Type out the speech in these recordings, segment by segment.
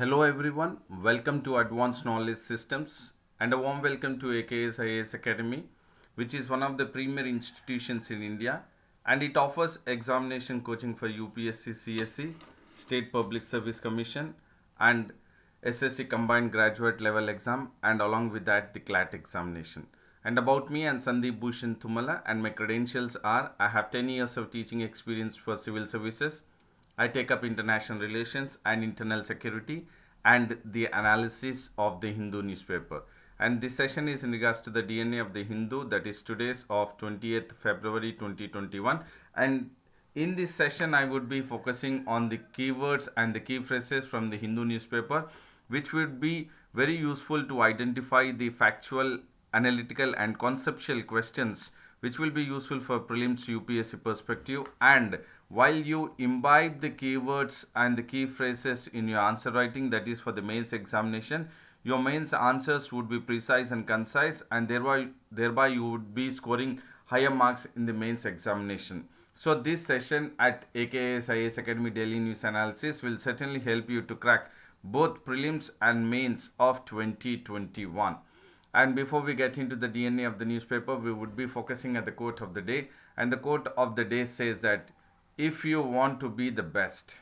Hello everyone, welcome to Advanced Knowledge Systems and a warm welcome to AKS IAS Academy, which is one of the premier institutions in India, and it offers examination coaching for UPSC CSE, State Public Service Commission, and SSC Combined Graduate Level Exam, and along with that the CLAT examination. And about me, I'm Sandeep Bhushan and my credentials are I have 10 years of teaching experience for civil services. I take up international relations and internal security and the analysis of the Hindu newspaper. And this session is in regards to the DNA of the Hindu, that is today's of 20th February 2021. And in this session, I would be focusing on the keywords and the key phrases from the Hindu newspaper, which would be very useful to identify the factual, analytical, and conceptual questions which will be useful for prelims UPSC perspective. And while you imbibe the keywords and the key phrases in your answer writing, that is for the mains examination, your mains answers would be precise and concise, and thereby you would be scoring higher marks in the mains examination. So this session at AKS IAS Academy Daily News Analysis will certainly help you to crack both prelims and mains of 2021. And before we get into the DNA of the newspaper, we would be focusing at the quote of the day. And the quote of the day says that if you want to be the best,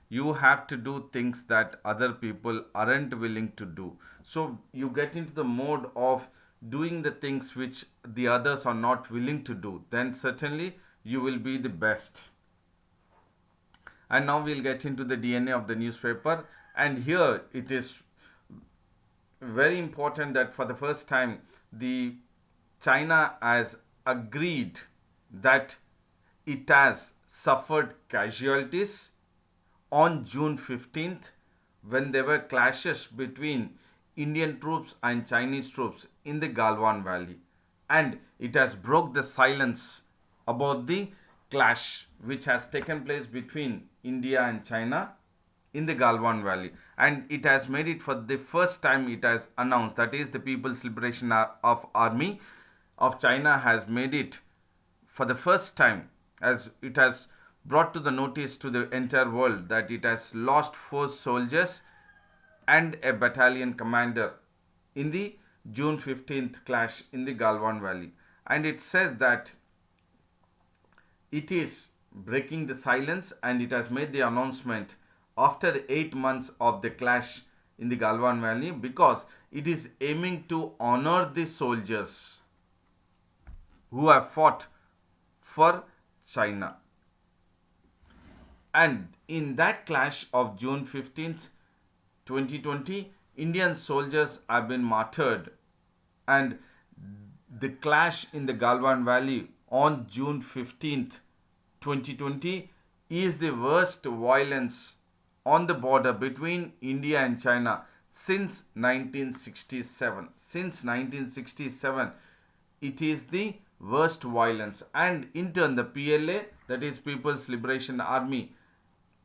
you have to do things that other people aren't willing to do. So you get into the mode of doing the things which the others are not willing to do, then certainly you will be the best. And now we'll get into the DNA of the newspaper. And here it is very important that for the first time the China has agreed that it has suffered casualties on June 15th when there were clashes between Indian troops and Chinese troops in the Galwan Valley, and it has broke the silence about the clash which has taken place between India and China in the Galwan Valley, and it has made it for the first time. It has announced, that is the People's Liberation of Army of China has made it for the first time, as it has brought to the notice to the entire world that it has lost 4 soldiers and a battalion commander in the June 15th clash in the Galwan Valley. And it says that it is breaking the silence, and it has made the announcement after 8 months of the clash in the Galwan Valley, because it is aiming to honor the soldiers who have fought for China. And in that clash of June 15th, 2020, Indian soldiers have been martyred. And the clash in the Galwan Valley on June 15th, 2020 is the worst violence on the border between India and China since 1967. Since 1967, it is the worst violence. And in turn, the PLA, that is People's Liberation Army,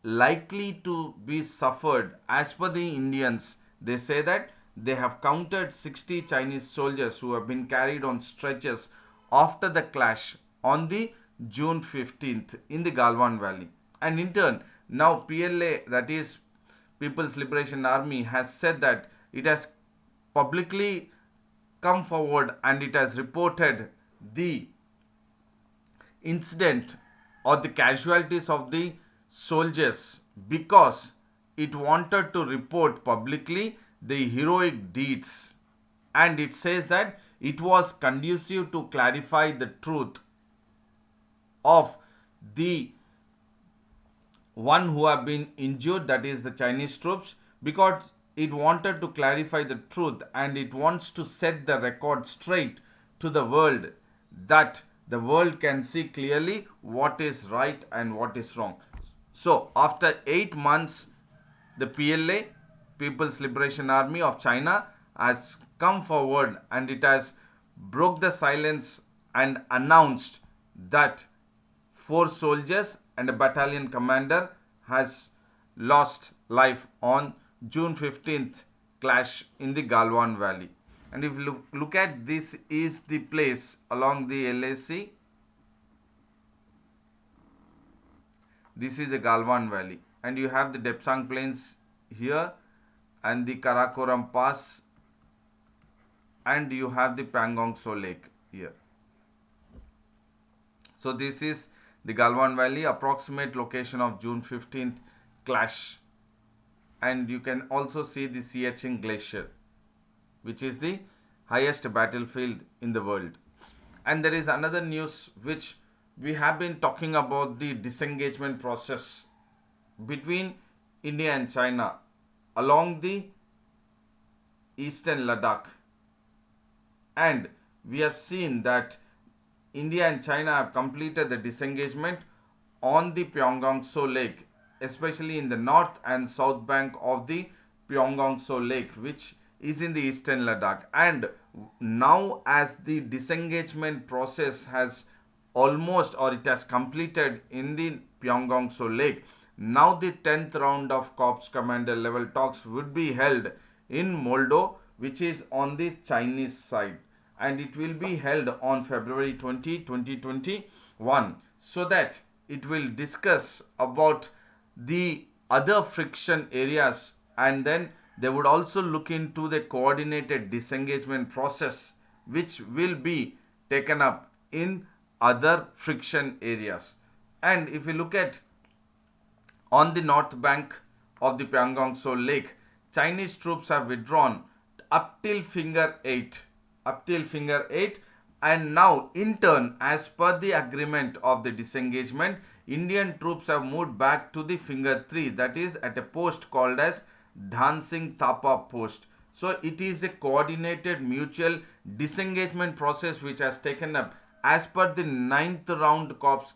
likely to be suffered. As per the Indians, they say that they have counted 60 Chinese soldiers who have been carried on stretchers after the clash on the June 15th in the Galwan Valley. And in turn, now PLA, that is People's Liberation Army, has said that it has publicly come forward and it has reported the incident or the casualties of the soldiers because it wanted to report publicly the heroic deeds. And it says that it was conducive to clarify the truth of the one who have been injured, that is the Chinese troops, because it wanted to clarify the truth and it wants to set the record straight to the world, that the world can see clearly what is right and what is wrong. So after 8 months, the PLA, People's Liberation Army of China, has come forward and it has broke the silence and announced that 4 soldiers and a battalion commander has lost life on June 15th clash in the Galwan Valley. And if you look at this, is the place along the LAC. This is the Galwan Valley, and you have the Depsang Plains here, and the Karakoram Pass, and you have the Pangong So Lake here. So this is the Galwan Valley, approximate location of June 15th clash. And you can also see the Siachen Glacier, which is the highest battlefield in the world. And there is another news which we have been talking about, the disengagement process between India and China along the eastern Ladakh. And we have seen that India and China have completed the disengagement on the Pangong So Lake, especially in the north and south bank of the Pangong So Lake, which is in the eastern Ladakh. And now, as the disengagement process has almost, or it has completed in the Pangong So Lake, now the 10th round of Corps Commander level talks would be held in Moldo, which is on the Chinese side, and it will be held on February 20, 2021, so that it will discuss about the other friction areas, and then they would also look into the coordinated disengagement process which will be taken up in other friction areas. And if you look at on the north bank of the Pangong So Lake, Chinese troops have withdrawn up till finger 8, and now in turn, as per the agreement of the disengagement, Indian troops have moved back to the finger 3, that is at a post called as Dhansing Thapa post. So it is a coordinated mutual disengagement process which has taken up as per the 9th round Corps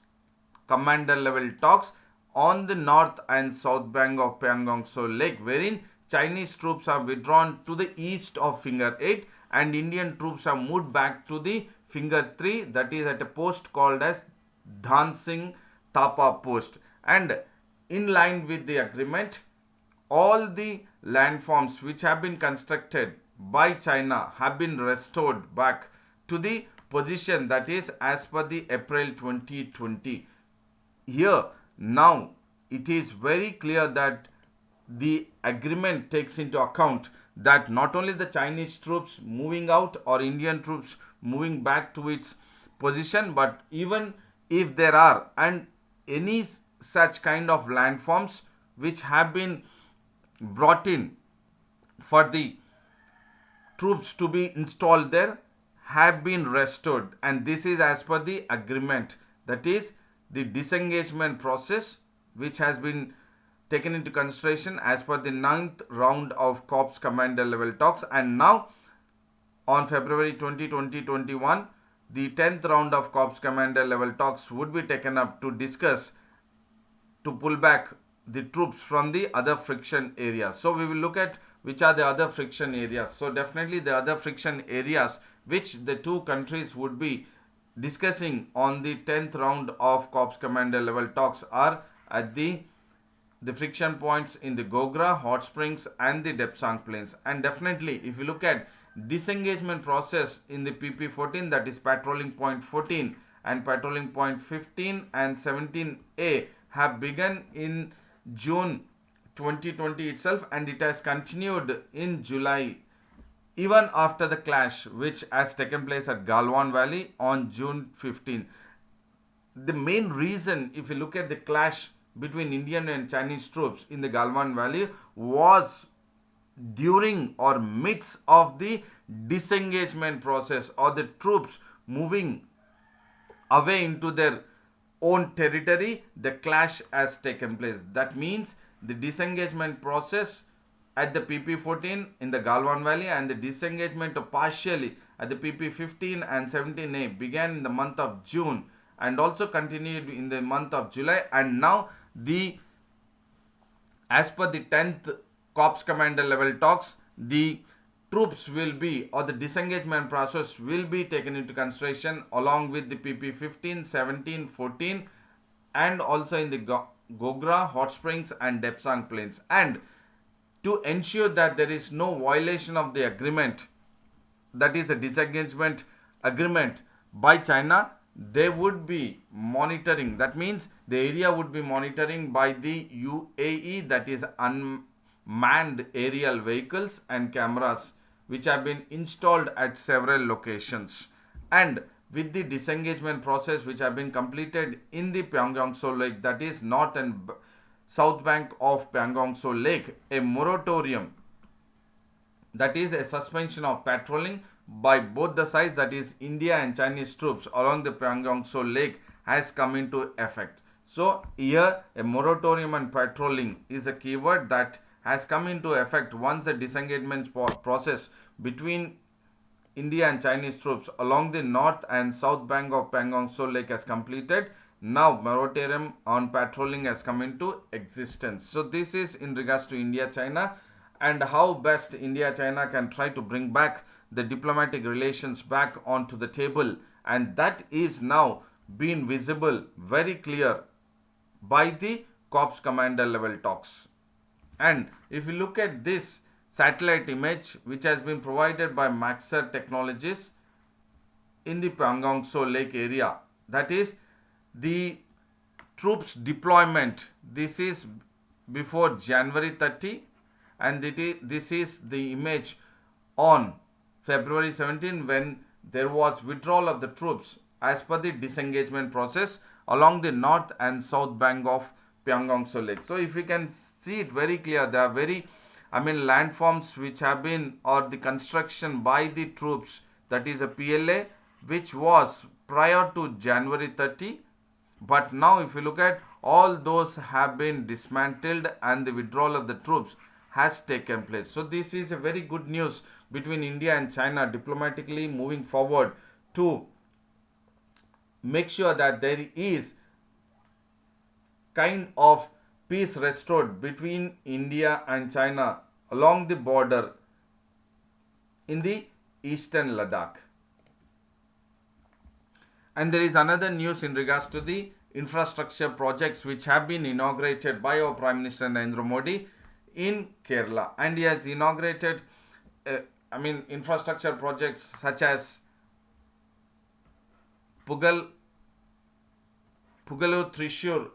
Commander level talks on the north and south bank of Pangong So Lake, wherein Chinese troops have withdrawn to the east of finger 8 and Indian troops have moved back to the finger 3, that is at a post called as Dhansing Thapa post. And in line with the agreement, all the landforms which have been constructed by China have been restored back to the position that is as per the April 2020. Here now it is very clear that the agreement takes into account that not only the Chinese troops moving out or Indian troops moving back to its position, but even if there are and any such kind of landforms which have been brought in for the troops to be installed there have been restored, and this is as per the agreement, that is the disengagement process which has been taken into consideration as per the 9th round of Corps Commander level talks. And now on February 20, 2021, the 10th round of Corps Commander level talks would be taken up to discuss to pull back the troops from the other friction areas. So we will look at which are the other friction areas. So definitely the other friction areas which the two countries would be discussing on the 10th round of Corps Commander level talks are at the friction points in the Gogra, Hot Springs and the Depsang Plains. And definitely if you look at disengagement process in the PP14, that is patrolling point 14 and patrolling point 15 and 17A have begun in June 2020 itself, and it has continued in July even after the clash which has taken place at Galwan Valley on June 15. The main reason, if you look at the clash between Indian and Chinese troops in the Galwan Valley, was during or midst of the disengagement process, or the troops moving away into their own territory, the clash has taken place. That means the disengagement process at the PP14 in the Galwan Valley and the disengagement partially at the PP15 and 17A began in the month of June and also continued in the month of July. And now as per the 10th Corps Commander level talks, the troops will be, or the disengagement process will be taken into consideration along with the PP15, 17, 14 and also in the Gogra, Hot Springs and Depsang Plains. And to ensure that there is no violation of the agreement, that is a disengagement agreement by China, they would be monitoring. That means the area would be monitoring by the UAE, that is manned aerial vehicles and cameras which have been installed at several locations. And with the disengagement process which have been completed in the Pangong Tso Lake, that is north and south bank of Pangong Tso Lake, a moratorium, that is a suspension of patrolling by both the sides, that is India and Chinese troops along the Pangong Tso Lake, has come into effect. So here a moratorium on patrolling is a keyword that has come into effect once the disengagement process between India and Chinese troops along the north and south bank of Pangong Tso Lake has completed. Now moratorium on patrolling has come into existence. So this is in regards to India-China and how best India-China can try to bring back the diplomatic relations back onto the table, and that is now being visible very clear by the Corps Commander level talks. And if you look at this satellite image which has been provided by Maxar Technologies in the Pangong Tso Lake area, that is the troops deployment. This is before January 30, and this is the image on February 17 when there was withdrawal of the troops as per the disengagement process along the north and south bank of Pangong Tso Lake. So if you can see it very clear, there are landforms which have been, or the construction by the troops, that is a PLA, which was prior to January 30, but now if you look at, all those have been dismantled and the withdrawal of the troops has taken place. So this is a very good news between India and China diplomatically moving forward to make sure that there is kind of peace restored between India and China along the border in the eastern Ladakh. And there is another news in regards to the infrastructure projects which have been inaugurated by our Prime Minister Narendra Modi in Kerala, and he has inaugurated infrastructure projects such as Pugalur Thrissur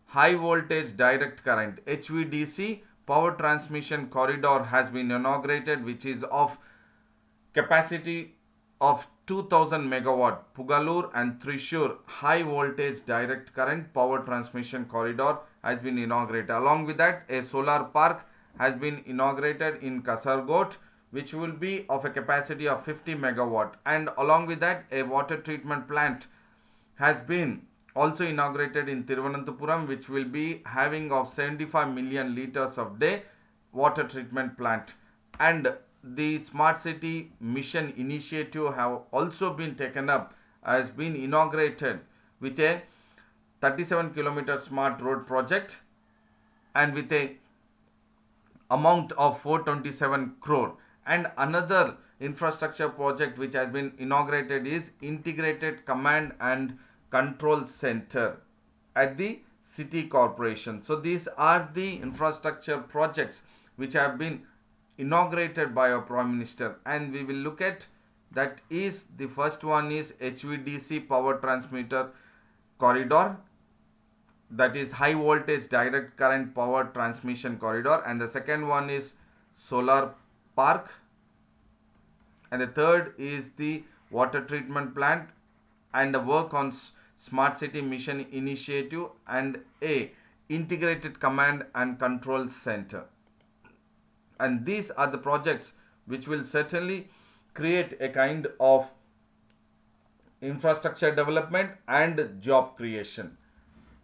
high voltage direct current HVDC power transmission corridor has been inaugurated, which is of capacity of 2000 megawatt. Pugalur and Thrissur high voltage direct current power transmission corridor has been inaugurated. Along with that, a solar park has been inaugurated in Kasargot, which will be of a capacity of 50 megawatt, and along with that a water treatment plant has been also inaugurated in Thiruvananthapuram, which will be having of 75 million liters of day water treatment plant. And the smart city mission initiative have also been taken up, has been inaugurated with a 37-kilometer smart road project and with a amount of 427 crore. And another infrastructure project which has been inaugurated is integrated command and control center at the city corporation. So these are the infrastructure projects which have been inaugurated by our Prime Minister, and we will look at that. Is the first one is HVDC power transmitter corridor, that is high voltage direct current power transmission corridor, and the second one is solar park, and the third is the water treatment plant, and the work on smart city mission initiative, and a integrated command and control center. And these are the projects which will certainly create a kind of infrastructure development and job creation.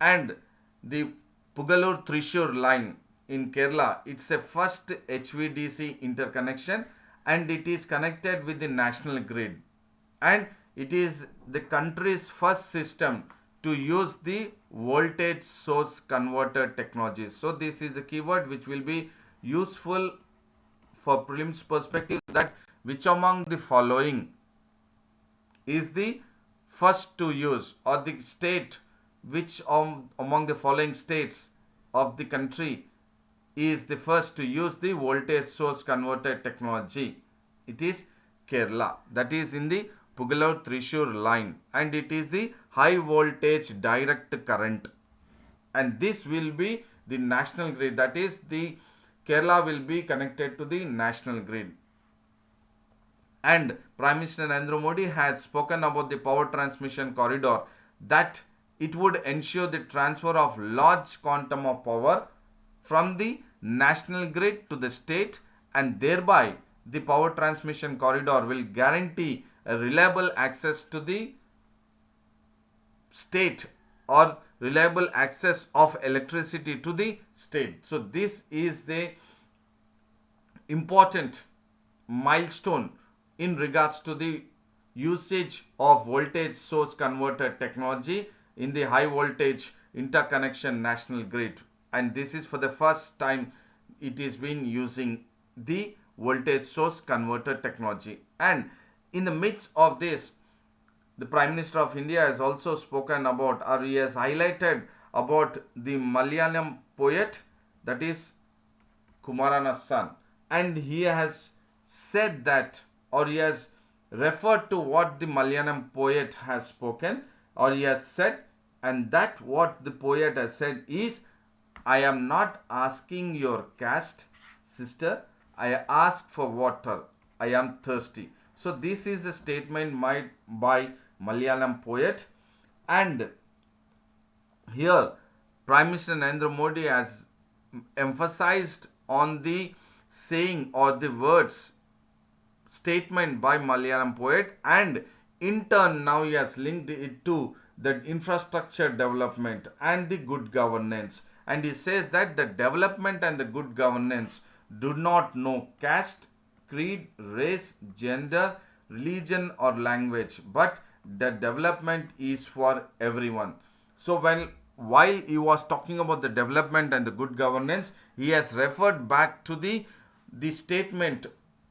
And the Pugalur Thrissur line in Kerala, it's a first HVDC interconnection, and it is connected with the national grid, and it is the country's first system to use the voltage source converter technology. So this is a keyword which will be useful for prelims perspective, that which among the following is the first to use, or the state which among the following states of the country is the first to use the voltage source converter technology. It is Kerala, that is in the Pugalur Thrissur line, and it is the high voltage direct current, and this will be the national grid, that is the Kerala will be connected to the national grid. And Prime Minister Narendra Modi has spoken about the power transmission corridor, that it would ensure the transfer of large quantum of power from the national grid to the state, and thereby the power transmission corridor will guarantee a reliable access to the state, or reliable access of electricity to the state. So this is the important milestone in regards to the usage of voltage source converter technology in the high voltage interconnection national grid. And this is for the first time it is been using the voltage source converter technology. And in the midst of this, the Prime Minister of India has also spoken about, or he has highlighted about the Malayalam poet, that is Kumarana's son. And he has said that, or he has referred to what the Malayalam poet has spoken, or he has said, and that what the poet has said is, I am not asking your caste, sister, I ask for water, I am thirsty. So this is a statement made by Malayalam poet. And here Prime Minister Narendra Modi has emphasized on the saying or the words statement by Malayalam poet, and in turn now he has linked it to the infrastructure development and the good governance. And he says that the development and the good governance do not know caste, creed, race, gender, religion or language, but the development is for everyone. So while he was talking about the development and the good governance, he has referred back to the statement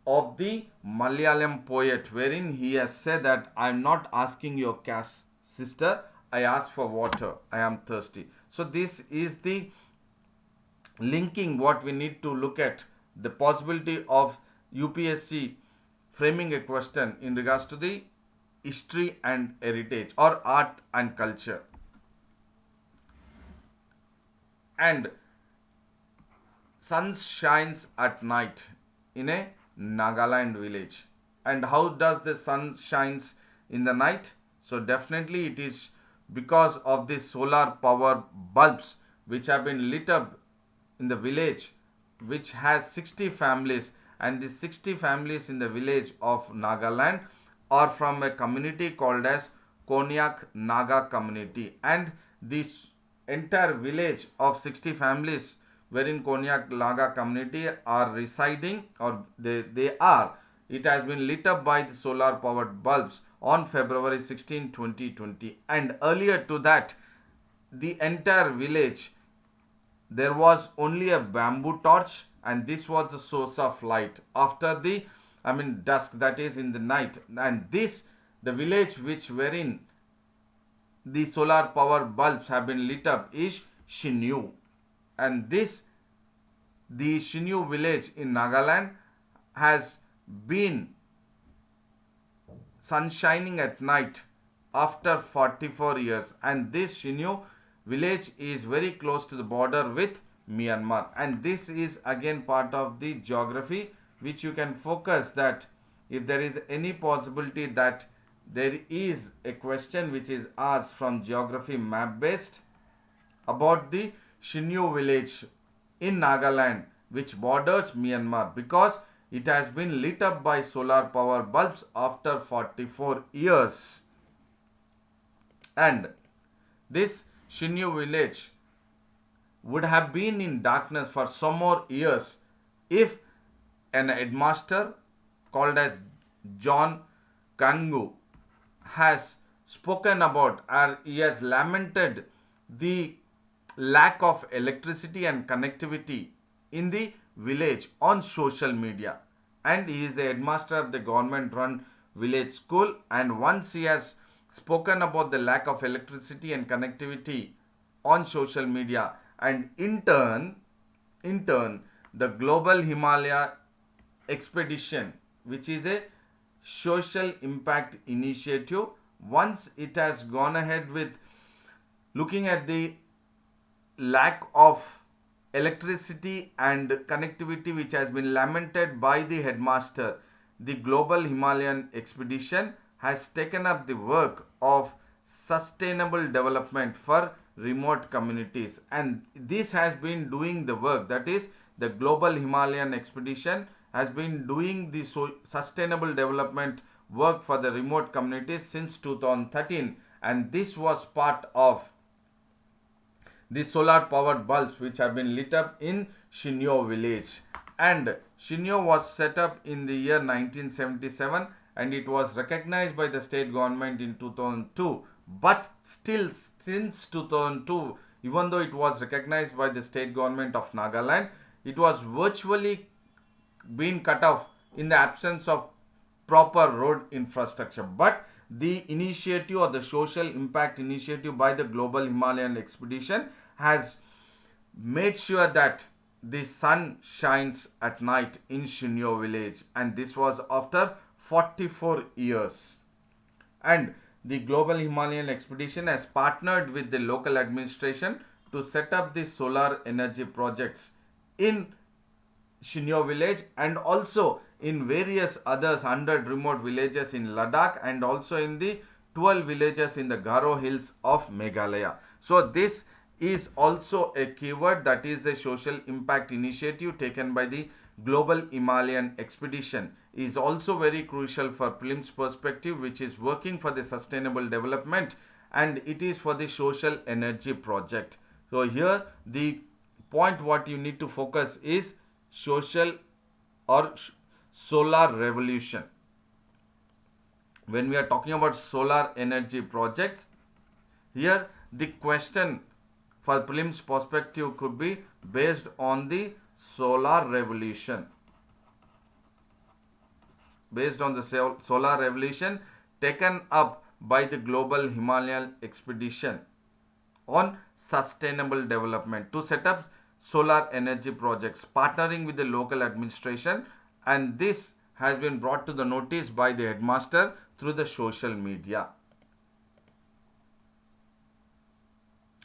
of the Malayalam poet, wherein he has said that I am not asking your caste, sister, I ask for water, I am thirsty. So this is the linking what we need to look at, the possibility of UPSC framing a question in regards to the history and heritage, or art and culture. And sun shines at night in a Nagaland village. And how does the sun shines in the night? So definitely it is because of the solar power bulbs which have been lit up in the village, which has 60 families, and the 60 families in the village of Nagaland are from a community called as Konyak Naga community. And this entire village of 60 families wherein Konyak Naga community are residing, or it has been lit up by the solar powered bulbs on February 16, 2020. And earlier to that, the entire village, there was only a bamboo torch, and this was the source of light after the dusk, that is in the night. And this, the village which wherein the solar power bulbs have been lit up, is Shinyu. And this, the Shinyu village in Nagaland, has been sun shining at night after 44 years. And this Shinyu village is very close to the border with Myanmar. And this is again part of the geography which you can focus, that if there is any possibility that there is a question which is asked from geography map based about the Shinyu village in Nagaland which borders Myanmar, because it has been lit up by solar power bulbs after 44 years. And this Shinyu village would have been in darkness for some more years if an headmaster called as John Kangu has spoken about, or he has lamented the lack of electricity and connectivity in the village on social media. And he is the headmaster of the government run village school, and once he has spoken about the lack of electricity and connectivity on social media, and in turn the global Himalaya expedition, which is a social impact initiative, once it has gone ahead with looking at the lack of electricity and connectivity which has been lamented by the headmaster, the Global Himalayan Expedition has taken up the work of sustainable development for remote communities, and this has been doing the work, that is the Global Himalayan Expedition has been doing the sustainable development work for the remote communities since 2013, and this was part of the solar powered bulbs which have been lit up in Shinyo village. And Shinyo was set up in the year 1977 and it was recognized by the state government in 2002. But still, since 2002, even though it was recognized by the state government of Nagaland, it was virtually been cut off in the absence of proper road infrastructure. But the initiative or the social impact initiative by the Global Himalayan Expedition has made sure that the sun shines at night in Shinyo village, and this was after 44 years. And the Global Himalayan Expedition has partnered with the local administration to set up the solar energy projects in Shinyo village and also in various others 100 remote villages in Ladakh and also in the 12 villages in the Garo hills of Meghalaya. So this is also a keyword, that is the social impact initiative taken by the Global Himalayan Expedition is also very crucial for prelims perspective, which is working for the sustainable development and it is for the social energy project. So here the point what you need to focus is social or solar revolution. When we are talking about solar energy projects, here the question for prelims perspective could be based on the solar revolution. Based on the solar revolution taken up by the Global Himalayan Expedition on sustainable development to set up solar energy projects, partnering with the local administration, and this has been brought to the notice by the headmaster through the social media.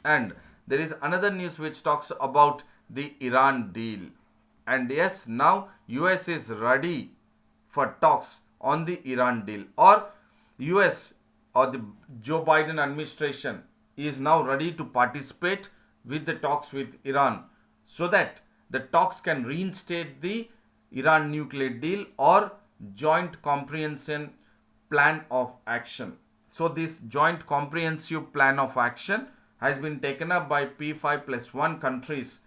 And there is another news which talks about the Iran deal, and yes, now US is ready for talks on the Iran deal, or US or the Joe Biden administration is now ready to participate with the talks with Iran so that the talks can reinstate the Iran nuclear deal or joint comprehensive plan of action. So this joint comprehensive plan of action has been taken up by P5+1 countries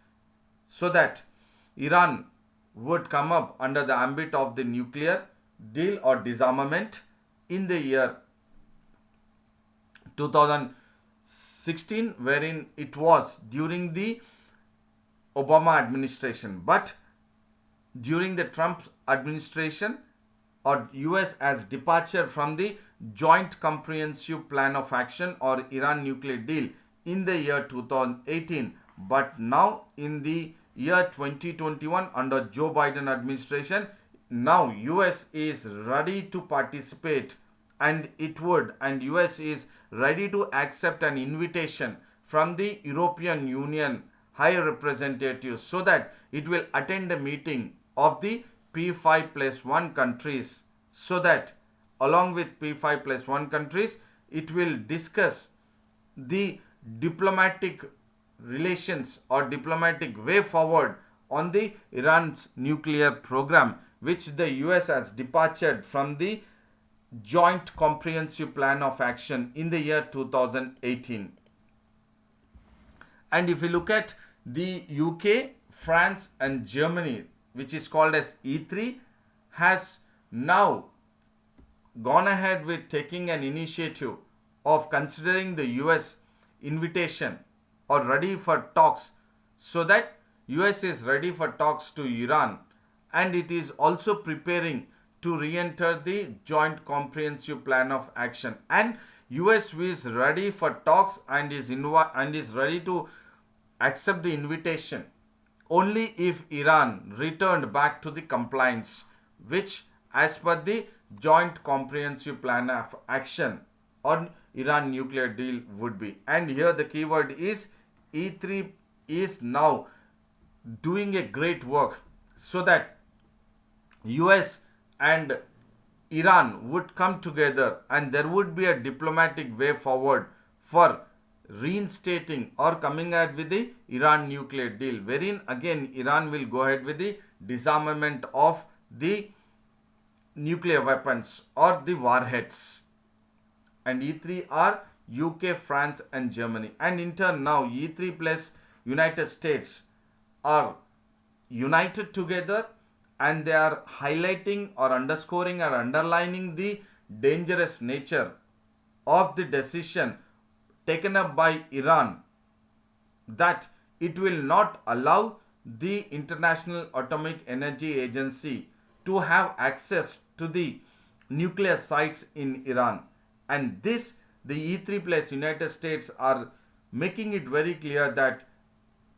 so that Iran would come up under the ambit of the nuclear deal or disarmament in the year 2016, wherein it was during the Obama administration. But during the Trump administration, or US has departure from the joint comprehensive plan of action or Iran nuclear deal in the year 2018. But now in the year 2021 under Joe Biden administration, now US is ready to participate and US is ready to accept an invitation from the European Union High Representative so that it will attend a meeting of the P5+1 countries, so that along with P5+1 countries it will discuss the diplomatic relations or diplomatic way forward on the Iran's nuclear program, which the US has departed from the joint comprehensive plan of action in the year 2018. And if you look at the UK, France and Germany, which is called as E3, has now gone ahead with taking an initiative of considering the US invitation or ready for talks, so that US is ready for talks to Iran and it is also preparing to re-enter the joint comprehensive plan of action, and US is ready for talks and is ready to accept the invitation only if Iran returned back to the compliance, which as per the joint comprehensive plan of action on Iran nuclear deal would be. And here the keyword is E3 is now doing a great work so that US and Iran would come together and there would be a diplomatic way forward for reinstating or coming out with the Iran nuclear deal, wherein again Iran will go ahead with the disarmament of the nuclear weapons or the warheads. And E3 are UK, France and Germany. And in turn now E3 plus United States are united together and they are highlighting or underscoring or underlining the dangerous nature of the decision taken up by Iran, that it will not allow the International Atomic Energy Agency to have access to the nuclear sites in Iran. And this, the E3 plus United States are making it very clear that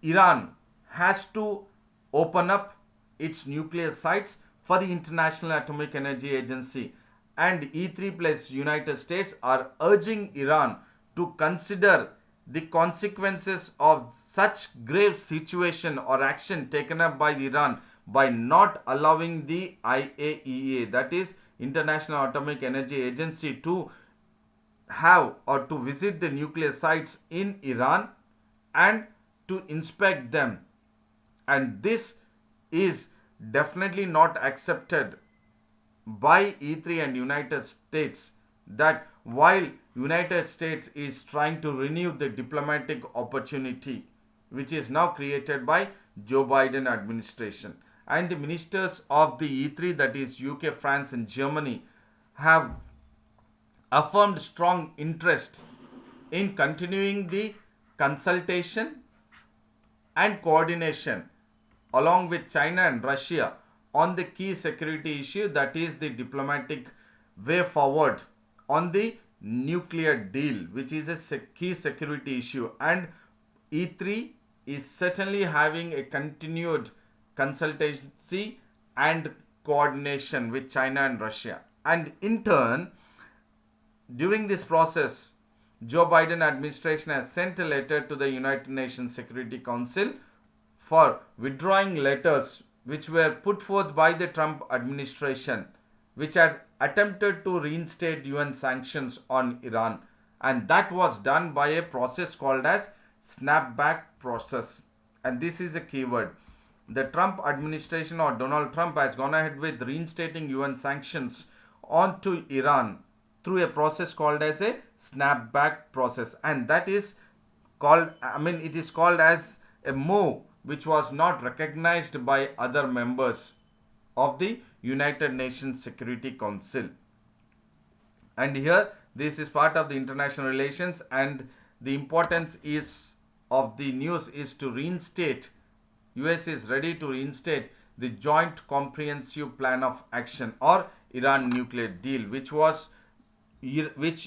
Iran has to open up its nuclear sites for the International Atomic Energy Agency. And E3 plus United States are urging Iran to consider the consequences of such grave situation or action taken up by Iran by not allowing the IAEA, that is International Atomic Energy Agency, to have or to visit the nuclear sites in Iran and to inspect them. And this is definitely not accepted by E3 and United States, that while United States is trying to renew the diplomatic opportunity which is now created by Joe Biden administration, and the ministers of the E3, that is UK, France and Germany, have affirmed strong interest in continuing the consultation and coordination along with China and Russia on the key security issue, that is the diplomatic way forward on the nuclear deal, which is a key security issue. And E3 is certainly having a continued consultancy and coordination with China and Russia. And in turn, during this process, Joe Biden administration has sent a letter to the United Nations Security Council for withdrawing letters which were put forth by the Trump administration, which had attempted to reinstate UN sanctions on Iran. And that was done by a process called as snapback process. And this is a keyword. The Trump administration or Donald Trump has gone ahead with reinstating UN sanctions onto Iran through a process called as a snapback process. And that is called, it is called as a move which was not recognized by other members of the United Nations Security Council. And here this is part of the international relations, and the importance is of the news is to reinstate, US is ready to reinstate the Joint Comprehensive Plan of Action or Iran nuclear deal, which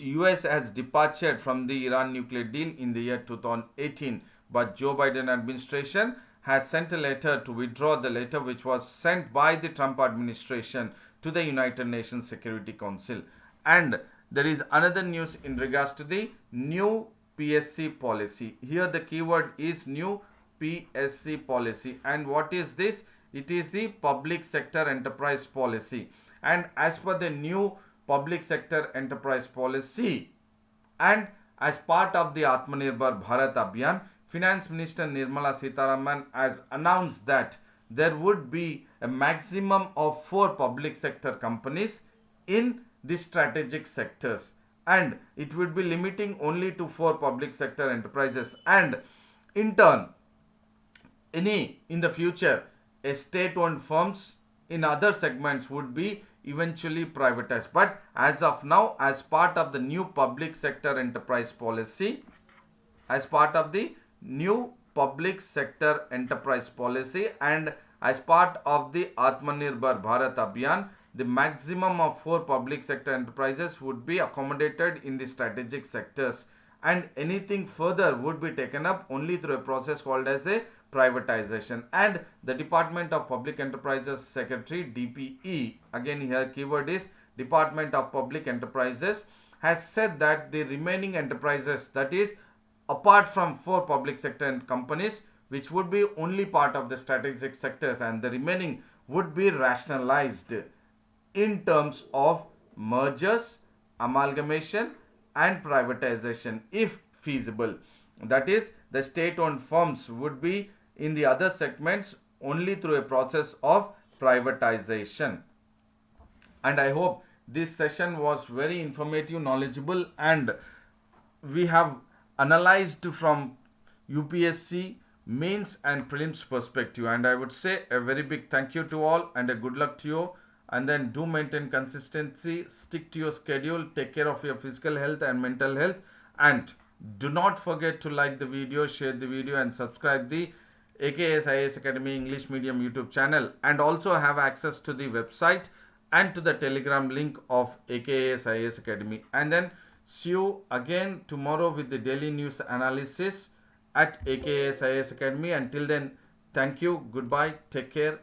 US has departed from the Iran nuclear deal in the year 2018, but Joe Biden administration has sent a letter to withdraw the letter which was sent by the Trump administration to the United Nations Security Council. And there is another news in regards to the new PSC policy. Here the keyword is new PSC policy. And what is this? It is the Public Sector Enterprise Policy. And as per the new Public Sector Enterprise Policy, and as part of the Atmanirbhar Bharat Abhiyan, Finance Minister Nirmala Sitharaman has announced that there would be a maximum of 4 public sector companies in the strategic sectors, and it would be limiting only to 4 public sector enterprises. And in turn, in the future, a state-owned firms in other segments would be eventually privatized. But as of now, as part of the new Public Sector Enterprise Policy, as part of the new Public Sector Enterprise Policy and as part of the Atmanirbhar Bharat Abhiyan, the maximum of 4 public sector enterprises would be accommodated in the strategic sectors, and anything further would be taken up only through a process called as a privatization. And the Department of Public Enterprises Secretary, DPE, again here keyword is Department of Public Enterprises, has said that the remaining enterprises, that is apart from 4 public sector companies, which would be only part of the strategic sectors, and the remaining would be rationalized in terms of mergers, amalgamation, and privatization if feasible. That is, the state owned firms would be in the other segments only through a process of privatization. And I hope this session was very informative, knowledgeable, and we have analyzed from UPSC mains and prelims perspective. And I would say a very big thank you to all and a good luck to you. And then do maintain consistency, stick to your schedule, take care of your physical health and mental health, and do not forget to like the video, share the video, and subscribe the AKS IAS Academy English Medium YouTube channel, and also have access to the website and to the Telegram link of AKS IAS Academy. And then see you again tomorrow with the daily news analysis at AKS IAS Academy. Until then, thank you, goodbye, take care.